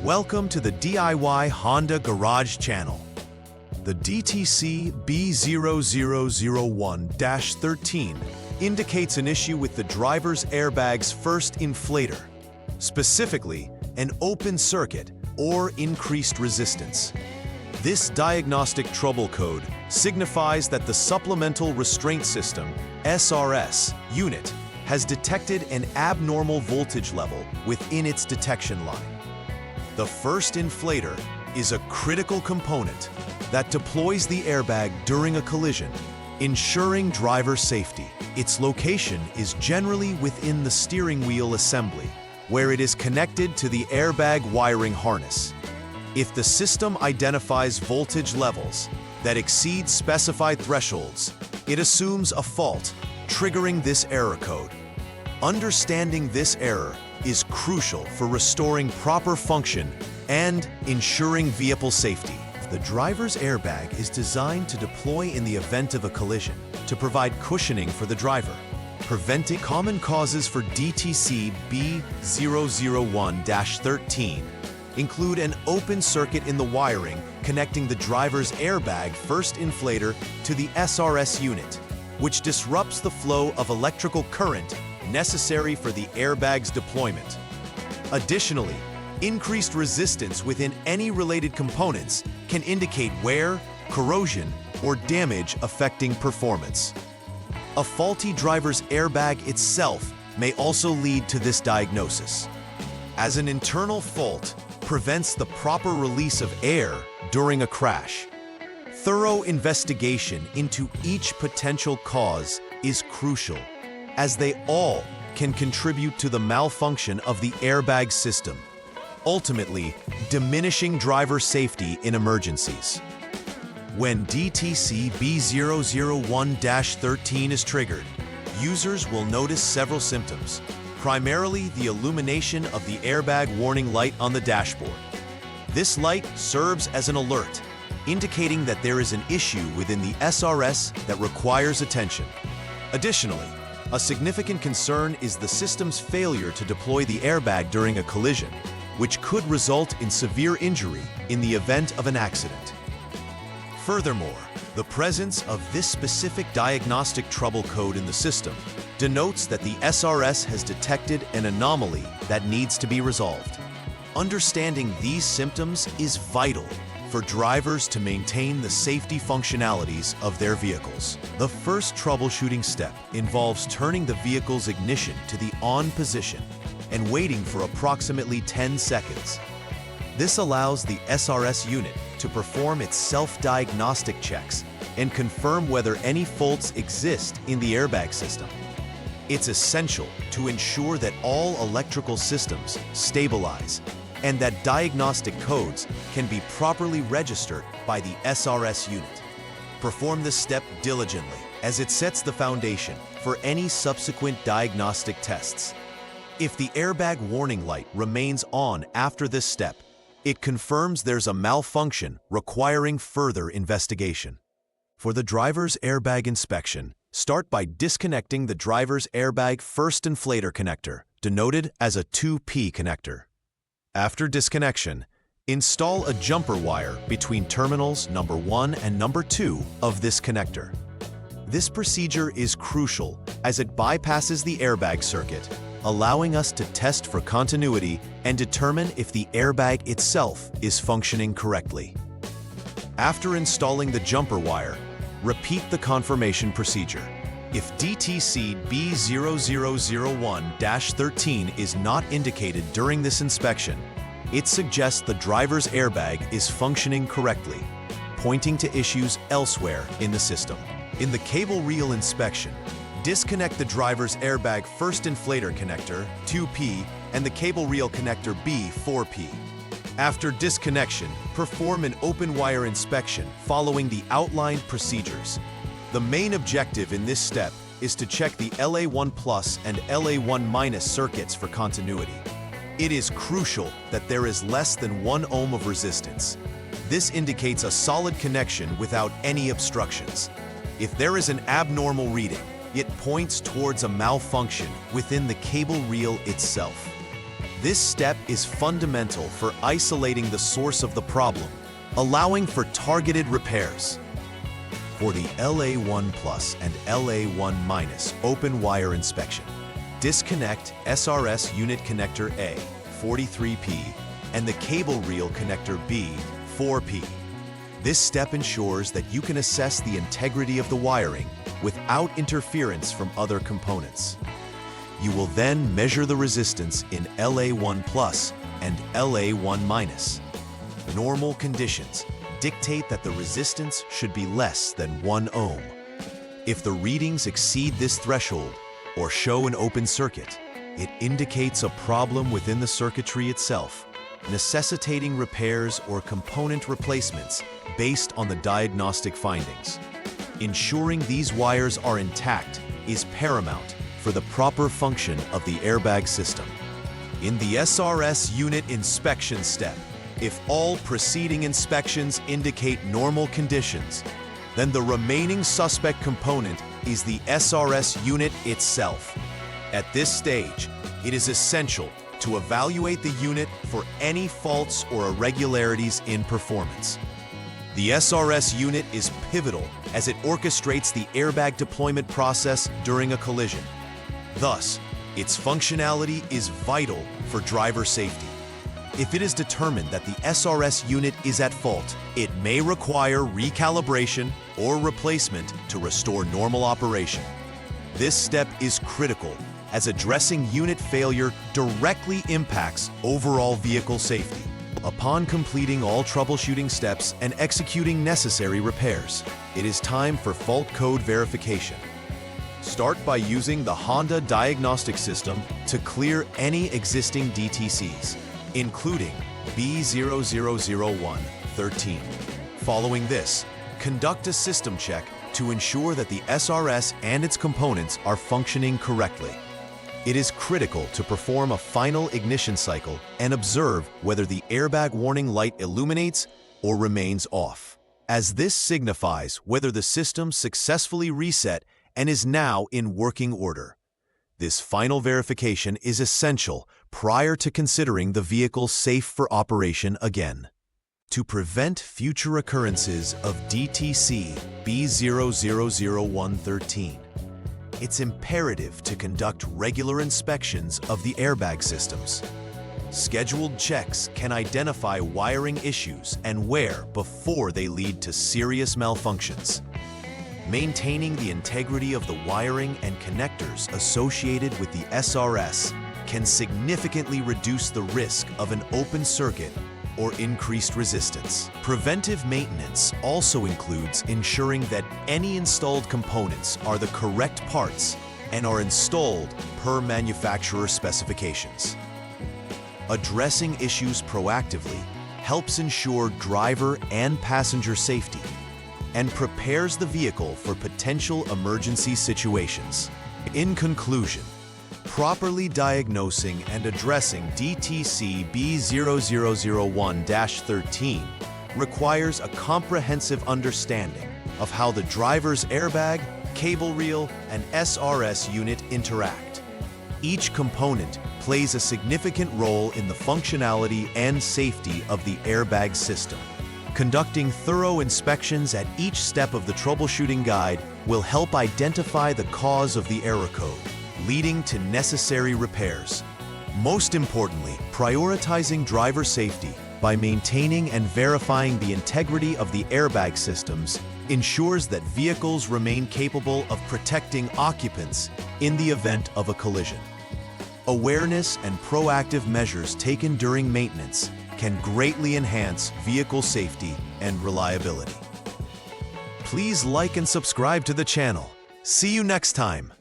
Welcome to the DIY Honda Garage channel. The DTC B0001-13 indicates an issue with the driver's airbag's first inflator, specifically an open circuit or increased resistance. This diagnostic trouble code signifies that the supplemental restraint system, SRS, unit has detected an abnormal voltage level within its detection line. The first inflator is a critical component that deploys the airbag during a collision, ensuring driver safety. Its location is generally within the steering wheel assembly, where it is connected to the airbag wiring harness. If the system identifies voltage levels that exceed specified thresholds, it assumes a fault, triggering this error code. Understanding this error is crucial for restoring proper function and ensuring vehicle safety. The driver's airbag is designed to deploy in the event of a collision to provide cushioning for the driver, preventing common causes for DTC B0001-13 include an open circuit in the wiring connecting the driver's airbag first inflator to the SRS unit, which disrupts the flow of electrical current necessary for the airbag's deployment. Additionally, increased resistance within any related components can indicate wear, corrosion, or damage affecting performance. A faulty driver's airbag itself may also lead to this diagnosis, as an internal fault prevents the proper release of air during a crash. Thorough investigation into each potential cause is crucial, as they all can contribute to the malfunction of the airbag system, ultimately diminishing driver safety in emergencies. When DTC B0001-13 is triggered, users will notice several symptoms, primarily the illumination of the airbag warning light on the dashboard. This light serves as an alert, indicating that there is an issue within the SRS that requires attention. Additionally, a significant concern is the system's failure to deploy the airbag during a collision, which could result in severe injury in the event of an accident. Furthermore, the presence of this specific diagnostic trouble code in the system denotes that the SRS has detected an anomaly that needs to be resolved. Understanding these symptoms is vital for drivers to maintain the safety functionalities of their vehicles. The first troubleshooting step involves turning the vehicle's ignition to the on position and waiting for approximately 10 seconds. This allows the SRS unit to perform its self-diagnostic checks and confirm whether any faults exist in the airbag system. It's essential to ensure that all electrical systems stabilize and that diagnostic codes can be properly registered by the SRS unit. Perform this step diligently, as it sets the foundation for any subsequent diagnostic tests. If the airbag warning light remains on after this step, it confirms there's a malfunction requiring further investigation. For the driver's airbag inspection, start by disconnecting the driver's airbag first inflator connector, denoted as a 2P connector. After disconnection, install a jumper wire between terminals number 1 and number 2 of this connector. This procedure is crucial as it bypasses the airbag circuit, allowing us to test for continuity and determine if the airbag itself is functioning correctly. After installing the jumper wire, repeat the confirmation procedure. If DTC B0001-13 is not indicated during this inspection, it suggests the driver's airbag is functioning correctly, pointing to issues elsewhere in the system. In the cable reel inspection, disconnect the driver's airbag first inflator connector, 2P, and the cable reel connector B, 4P. After disconnection, perform an open wire inspection following the outlined procedures. The main objective in this step is to check the LA1+ and LA1- circuits for continuity. It is crucial that there is less than 1 ohm of resistance. This indicates a solid connection without any obstructions. If there is an abnormal reading, it points towards a malfunction within the cable reel itself. This step is fundamental for isolating the source of the problem, allowing for targeted repairs. For the LA1 Plus and LA1- open wire inspection, disconnect SRS unit connector A, 43P, and the cable reel connector B, 4P. This step ensures that you can assess the integrity of the wiring without interference from other components. You will then measure the resistance in LA1 Plus and LA1-. Normal conditions dictate that the resistance should be less than 1 ohm. If the readings exceed this threshold or show an open circuit, it indicates a problem within the circuitry itself, necessitating repairs or component replacements based on the diagnostic findings. Ensuring these wires are intact is paramount for the proper function of the airbag system. In the SRS unit inspection step, if all preceding inspections indicate normal conditions, then the remaining suspect component is the SRS unit itself. At this stage, it is essential to evaluate the unit for any faults or irregularities in performance. The SRS unit is pivotal as it orchestrates the airbag deployment process during a collision. Thus, its functionality is vital for driver safety. If it is determined that the SRS unit is at fault, it may require recalibration or replacement to restore normal operation. This step is critical as addressing unit failure directly impacts overall vehicle safety. Upon completing all troubleshooting steps and executing necessary repairs, it is time for fault code verification. Start by using the Honda diagnostic system to clear any existing DTCs, including B0001-13. Following this, conduct a system check to ensure that the SRS and its components are functioning correctly. It is critical to perform a final ignition cycle and observe whether the airbag warning light illuminates or remains off, as this signifies whether the system successfully reset and is now in working order. This final verification is essential prior to considering the vehicle safe for operation again. To prevent future occurrences of DTC B0001-13, it's imperative to conduct regular inspections of the airbag systems. Scheduled checks can identify wiring issues and wear before they lead to serious malfunctions. Maintaining the integrity of the wiring and connectors associated with the SRS can significantly reduce the risk of an open circuit or increased resistance. Preventive maintenance also includes ensuring that any installed components are the correct parts and are installed per manufacturer specifications. Addressing issues proactively helps ensure driver and passenger safety and prepares the vehicle for potential emergency situations. In conclusion, properly diagnosing and addressing DTC B0001-13 requires a comprehensive understanding of how the driver's airbag, cable reel, and SRS unit interact. Each component plays a significant role in the functionality and safety of the airbag system. Conducting thorough inspections at each step of the troubleshooting guide will help identify the cause of the error code, leading to necessary repairs. Most importantly, prioritizing driver safety by maintaining and verifying the integrity of the airbag systems ensures that vehicles remain capable of protecting occupants in the event of a collision. Awareness and proactive measures taken during maintenance can greatly enhance vehicle safety and reliability. Please like and subscribe to the channel. See you next time.